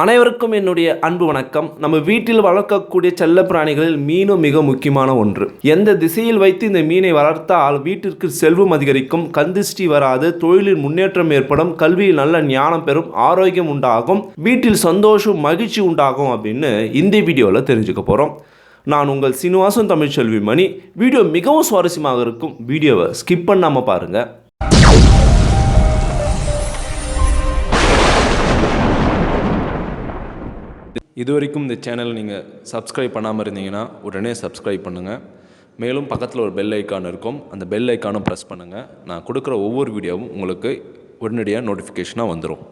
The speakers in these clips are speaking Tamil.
அனைவருக்கும் என்னுடைய அன்பு வணக்கம். நம்ம வீட்டில் வளர்க்கக்கூடிய செல்ல பிராணிகளில் மீனும் மிக முக்கியமான ஒன்று. எந்த திசையில் வைத்து இந்த மீனை வளர்த்தால் வீட்டிற்கு செல்வம் அதிகரிக்கும், கந்திஷ்டி வராது, தொழிலில் முன்னேற்றம் ஏற்படும், கல்வியில் நல்ல ஞானம் பெறும், ஆரோக்கியம் உண்டாகும், வீட்டில் சந்தோஷம் மகிழ்ச்சி உண்டாகும் அப்படின்னு இந்த வீடியோவில் தெரிஞ்சுக்க போகிறோம். நான் உங்கள் சீனிவாசன் தமிழ்ச்செல்வி மணி. வீடியோ மிகவும் சுவாரஸ்யமாக இருக்கும். வீடியோவை ஸ்கிப் பண்ணாமல் பாருங்கள். இதுவரைக்கும் இந்த சேனல் நீங்கள் சப்ஸ்கிரைப் பண்ணாமல் இருந்தீங்கன்னா உடனே சப்ஸ்கிரைப் பண்ணுங்கள். மேலும் பக்கத்தில் ஒரு பெல் ஐக்கான் இருக்கும், அந்த பெல் ஐக்கானும் ப்ரெஸ் பண்ணுங்கள். நான் கொடுக்குற ஒவ்வொரு வீடியோவும் உங்களுக்கு உடனடியாக நோட்டிஃபிகேஷனாக வந்துடும்.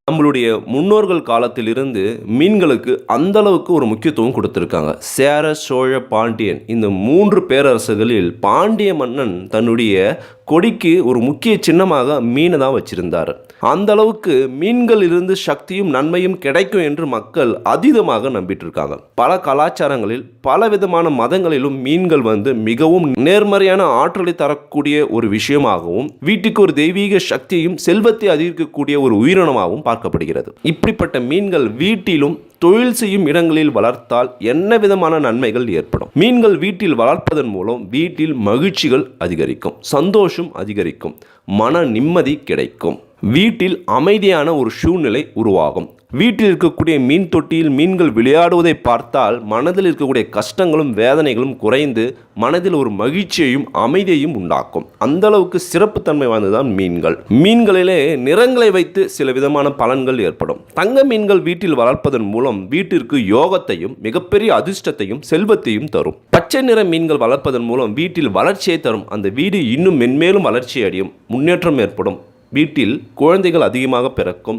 நம்மளுடைய முன்னோர்கள் காலத்திலிருந்து மீன்களுக்கு அந்தளவுக்கு ஒரு முக்கியத்துவம் கொடுத்துருக்காங்க. சேர, சோழ, பாண்டியன் இந்த 3 பேரரசுகளில் பாண்டிய மன்னன் தன்னுடைய கொடிக்கு ஒரு முக்கிய சின்னமாக மீனை தான் வச்சிருந்தார். அந்த அளவுக்கு மீன்கள் இருந்து சக்தியும் நன்மையும் கிடைக்கும் என்று மக்கள் அதீதமாக நம்பிட்டு இருக்காங்க. பல கலாச்சாரங்களில் பல விதமான மதங்களிலும் மீன்கள் மிகவும் நேர்மறையான ஆற்றலை தரக்கூடிய ஒரு விஷயமாகவும் வீட்டுக்கு ஒரு தெய்வீக சக்தியையும் செல்வத்தை அதிகரிக்கக்கூடிய ஒரு உயிரினமாகவும் பார்க்கப்படுகிறது. இப்படிப்பட்ட மீன்கள் வீட்டிலும் தொழில் செய்யும் இடங்களில் வளர்த்தால் என்ன விதமான நன்மைகள் ஏற்படும்? மீன்கள் வீட்டில் வளர்ப்பதன் மூலம் வீட்டில் மகிழ்ச்சிகள் அதிகரிக்கும், சந்தோஷம் அதிகரிக்கும், மன நிம்மதி கிடைக்கும், வீட்டில் அமைதியான ஒரு சூழ்நிலை உருவாகும். வீட்டில் இருக்கக்கூடிய மீன் தொட்டியில் மீன்கள் விளையாடுவதை பார்த்தால் மனதில் இருக்கக்கூடிய கஷ்டங்களும் வேதனைகளும் குறைந்து மனதில் ஒரு மகிழ்ச்சியையும் அமைதியையும் உண்டாக்கும். அந்த அளவுக்கு சிறப்புத்தன்மை வாய்ந்ததான் மீன்கள். மீன்களிலே நிறங்களை வைத்து சில விதமான பலன்கள் ஏற்படும். தங்க மீன்கள் வீட்டில் வளர்ப்பதன் மூலம் வீட்டிற்கு யோகத்தையும் மிகப்பெரிய அதிர்ஷ்டத்தையும் செல்வத்தையும் தரும். பச்சை நிற மீன்கள் வளர்ப்பதன் மூலம் வீட்டில் வளர்ச்சியை தரும். அந்த வீடு இன்னும் மென்மேலும் வளர்ச்சி அடையும், முன்னேற்றம் ஏற்படும், வீட்டில் குழந்தைகள் அதிகமாக பிறக்கும்,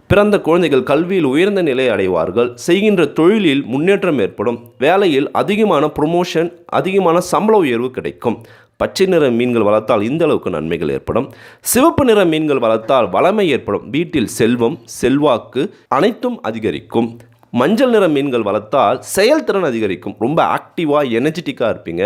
பிறந்த குழந்தைகள் கல்வியில் உயர்ந்த நிலை அடைவார்கள், செய்கின்ற தொழிலில் முன்னேற்றம் ஏற்படும், வேலையில் அதிகமான ப்ரொமோஷன், அதிகமான சம்பள உயர்வு கிடைக்கும். பச்சை நிற மீன்கள் வளர்த்தால் இந்த அளவுக்கு நன்மைகள் ஏற்படும். சிவப்பு நிற மீன்கள் வளர்த்தால் வளமை ஏற்படும், வீட்டில் செல்வம், செல்வாக்கு அனைத்தும் அதிகரிக்கும். மஞ்சள் நிற மீன்கள் வளர்த்தால் செயல்திறன் அதிகரிக்கும், ரொம்ப ஆக்டிவாக எனர்ஜெட்டிக்காக இருப்பீங்க.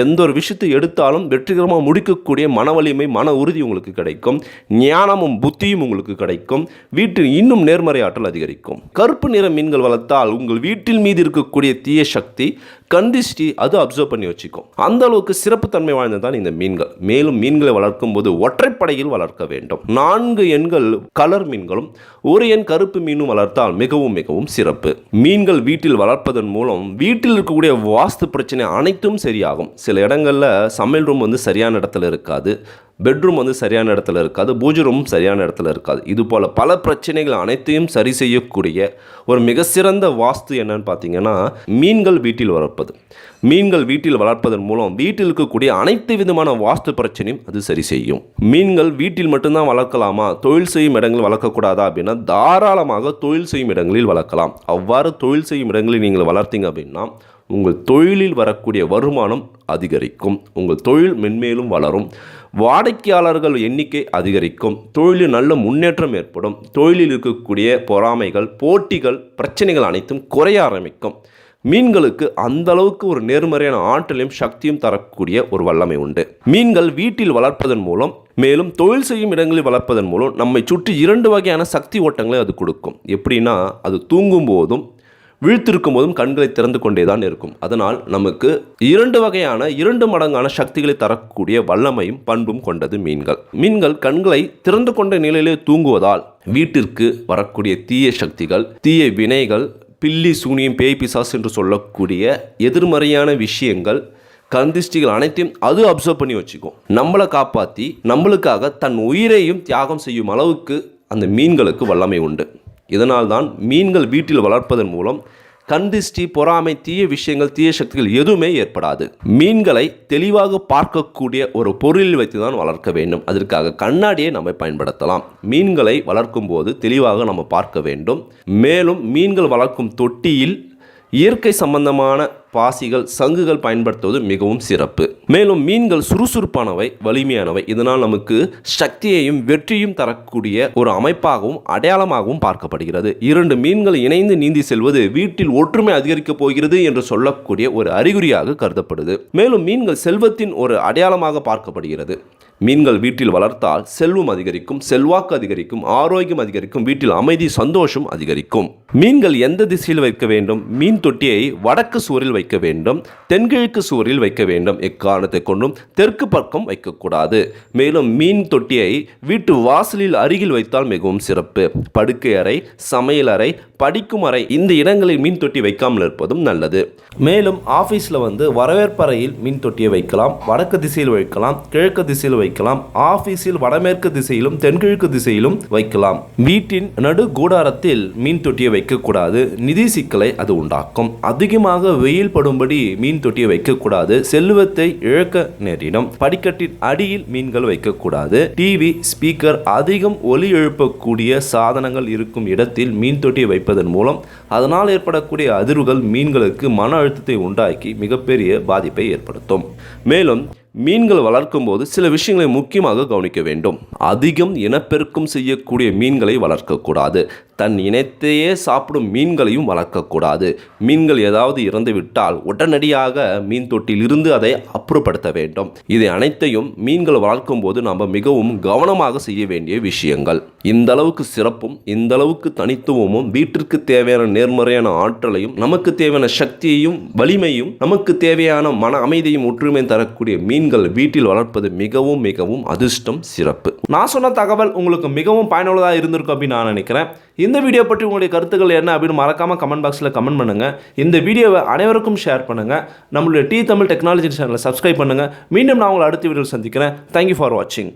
எந்த ஒரு விஷயத்தை எடுத்தாலும் வெற்றிகரமாக முடிக்கக்கூடிய மன வலிமை, மன உறுதி உங்களுக்கு கிடைக்கும், ஞானமும் புத்தியும் உங்களுக்கு கிடைக்கும், வீட்டில் இன்னும் நேர்மறை ஆற்றல் அதிகரிக்கும். கருப்பு நிற மீன்கள் வளர்த்தால் உங்கள் வீட்டில் மீது இருக்கக்கூடிய தீய சக்தி, கந்திஷ்டி அது அப்சர்வ் பண்ணி வச்சுக்கும். அந்த அளவுக்கு சிறப்புத்தன்மை வாய்ந்ததான் இந்த மீன்கள். மேலும் மீன்களை வளர்க்கும் போது ஒற்றைப்படையில் வளர்க்க வேண்டும். 4 எண்கள் கலர் மீன்களும் 1 எண் கருப்பு மீனும் வளர்த்தால் மிகவும் மிகவும் சிறப்பு. மீன்கள் வீட்டில் வளர்ப்பதன் மூலம் வீட்டில் இருக்கக்கூடிய வாஸ்து பிரச்சனை அனைத்தும் சரியாகும். சில இடங்களில் சமையல் ரூம் சரியான இடத்துல இருக்காது, பெட்ரூம் சரியான இடத்துல இருக்காது, பூஜை ரூம் சரியான இடத்துல இருக்காது. இது போல் பல பிரச்சனைகள் அனைத்தையும் சரி செய்யக்கூடிய ஒரு மிக சிறந்த வாஸ்து என்னன்னு பார்த்தீங்கன்னா மீன்கள் வீட்டில் வளர்ப்பது. மீன்கள் வீட்டில் வளர்ப்பதன் மூலம் வீட்டில் இருக்கக்கூடிய அனைத்து விதமான வாஸ்து பிரச்சனையும் அது சரி செய்யும். மீன்கள் வீட்டில் மட்டும்தான் வளர்க்கலாமா, தொழில் செய்யும் இடங்களில் வளர்க்கக்கூடாதா அப்படின்னா தாராளமாக தொழில் செய்யும் இடங்களில் வளர்க்கலாம். அவ்வாறு தொழில் செய்யும் இடங்களில் நீங்கள் வளர்த்தீங்க அப்படின்னா உங்கள் தொழிலில் வரக்கூடிய வருமானம் அதிகரிக்கும், உங்கள் தொழில் மென்மேலும் வளரும், வாடிக்கையாளர்கள் எண்ணிக்கை அதிகரிக்கும், தொழிலில் நல்ல முன்னேற்றம் ஏற்படும், தொழிலில் இருக்கக்கூடிய பொறாமைகள், போட்டிகள், பிரச்சனைகள் அனைத்தும் குறைய ஆரம்பிக்கும். மீன்களுக்கு அந்த அளவுக்கு ஒரு நேர்மறையான ஆற்றலையும் சக்தியும் தரக்கூடிய ஒரு வல்லமை உண்டு. மீன்கள் வீட்டில் வளர்ப்பதன் மூலம் மேலும் தொழில் செய்யும் இடங்களில் வளர்ப்பதன் மூலம் நம்மை சுற்றி 2 வகையான சக்தி ஓட்டங்களை அது கொடுக்கும். எப்படின்னா அது தூங்கும் போதும் விழித்திருக்கும் போதும் கண்களை திறந்து கொண்டே தான் இருக்கும். அதனால் நமக்கு 2 வகையான 2 மடங்கான சக்திகளை தரக்கூடிய வல்லமையும் பண்பும் கொண்டது மீன்கள். மீன்கள் கண்களை திறந்து கொண்ட நிலையிலே தூங்குவதால் வீட்டிற்கு வரக்கூடிய தீய சக்திகள், தீய வினைகள், பில்லி சூனியம், பேய் பிசாசு என்று சொல்லக்கூடிய எதிர்மறையான விஷயங்கள், கந்திஷ்டிகள் அனைத்தையும் அது அப்சர்வ் பண்ணி வச்சுக்கும். நம்மளை காப்பாற்றி நம்மளுக்காக தன் உயிரையும் தியாகம் செய்யும் அளவுக்கு அந்த மீன்களுக்கு வல்லமை உண்டு. இதனால்தான் மீன்கள் வீட்டில் வளர்ப்பதன் மூலம் கந்திஷ்டி, பொறாமை, தீய விஷயங்கள், தீய சக்திகள் எதுவுமே ஏற்படாது. மீன்களை தெளிவாக பார்க்கக்கூடிய ஒரு பொருளில் வைத்து தான் வளர்க்க வேண்டும். அதற்காக கண்ணாடியை நம்ம பயன்படுத்தலாம். மீன்களை வளர்க்கும் போது தெளிவாக நம்ம பார்க்க வேண்டும். மேலும் மீன்கள் வளர்க்கும் தொட்டியில் இயற்கை சம்பந்தமான பாசிகள், சங்குகள் பயன்படுத்துவது மிகவும் சிறப்பு. மேலும் மீன்கள் சுறுசுறுப்பானவை, வலிமையானவை. இதனால் நமக்கு சக்தியையும் வெற்றியும் தரக்கூடிய ஒரு அமைப்பாகவும் அடையாளமாகவும் பார்க்கப்படுகிறது. 2 மீன்கள் இணைந்து நீந்தி செல்வது வீட்டில் ஒற்றுமை அதிகரிக்கப் போகிறது என்று சொல்லக்கூடிய ஒரு அறிகுறியாக கருதப்படுது. மேலும் மீன்கள் செல்வத்தின் ஒரு அடையாளமாக பார்க்கப்படுகிறது. மீன்கள் வீட்டில் வளர்த்தால் செல்வம் அதிகரிக்கும், செல்வாக்கு அதிகரிக்கும், ஆரோக்கியம் அதிகரிக்கும், வீட்டில் அமைதி, சந்தோஷம் அதிகரிக்கும். மீன்கள் எந்த திசையில் வைக்க வேண்டும்? மீன் தொட்டியை வடக்கு சுவரில் வைக்க வேண்டும், தென்கிழக்கு சுவரில் வைக்க வேண்டும். எக்காரணத்தை கொண்டும் தெற்கு பக்கம் வைக்கக்கூடாது. மேலும் மீன் தொட்டியை வீட்டு வாசலில் அருகில் வைத்தால் மிகவும் சிறப்பு. படுக்கை அறை, சமையல் அறை, படிக்கும் அறை, இந்த இடங்களில் மீன் தொட்டி வைக்காமல் இருப்பதும் நல்லது. மேலும் ஆஃபீஸில் வரவேற்பறையில் மீன் தொட்டியை வைக்கலாம், வடக்கு திசையில் வைக்கலாம், கிழக்கு திசையில் வைக்கலாம். ஆஃபீஸில் வடமேற்கு திசையிலும் தென்கிழக்கு திசையிலும் வைக்கலாம். வீட்டின் நடு கூடாரத்தில் மீன் தொட்டியை வைக்கக்கூடாது. நிதி சிக்கலை அது உண்டாக்கும். அதிகமாக வெயில் படும்படி மீன் தொட்டியை வைக்கக்கூடாது. செல்வத்தை இழக்க நேரிடும். படிக்கட்டின் அடியில் மீன்கள் வைக்கக்கூடாது. டிவி, ஸ்பீக்கர், அதிகம் ஒலி எழுப்பக்கூடிய சாதனங்கள் இருக்கும் இடத்தில் மீன் தொட்டியை வைப்பதன் மூலம் அதனால் ஏற்படக்கூடிய அதிர்வுகள் மீன்களுக்கு மன அழுத்தத்தை உண்டாக்கி மிகப்பெரிய பாதிப்பை ஏற்படுத்தும். மேலும் மீன்கள் வளர்க்கும் போது சில விஷயங்களை முக்கியமாக கவனிக்க வேண்டும். அதிகம் இனப்பெருக்கம் செய்யக்கூடிய மீன்களை வளர்க்கக்கூடாது. தன் இனத்தையே சாப்பிடும் மீன்களையும் வளர்க்கக்கூடாது. மீன்கள் ஏதாவது இறந்துவிட்டால் உடனடியாக மீன் தொட்டியில் இருந்து அதை அப்புறப்படுத்த வேண்டும். இதை அனைத்தையும் மீன்கள் வளர்க்கும் போது நாம் மிகவும் கவனமாக செய்ய வேண்டிய விஷயங்கள். இந்த அளவுக்கு சிறப்பும் இந்த அளவுக்கு தனித்துவமும் வீட்டிற்கு தேவையான நேர்மறையான ஆற்றலையும் நமக்கு தேவையான சக்தியையும் வலிமையும் நமக்கு தேவையான மன அமைதியும் ஒற்றுமையும் தரக்கூடிய மீன்கள் வீட்டில் வளர்ப்பது மிகவும் மிகவும் அதிர்ஷ்டம், சிறப்பு. நான் சொன்ன தகவல் உங்களுக்கு மிகவும் பயனுள்ளதாக இருந்திருக்கும் அப்படின்னு நான் நினைக்கிறேன். இந்த வீடியோ பற்றி உங்களுடைய கருத்துக்கள் என்ன அப்படின்னு மறக்காமல் கமெண்ட் பாக்ஸில் கமெண்ட் பண்ணுங்கள். இந்த வீடியோவை அனைவருக்கும் ஷேர் பண்ணுங்கள். நம்மளுடைய தமிழ் டெக்னாலஜி சேனலை சப்ஸ்கிரைப் பண்ணுங்கள். மீண்டும் நான் உங்களை அடுத்த வீடியோவில் சந்திக்கிறேன். தேங்க்யூ ஃபார் வாட்சிங்.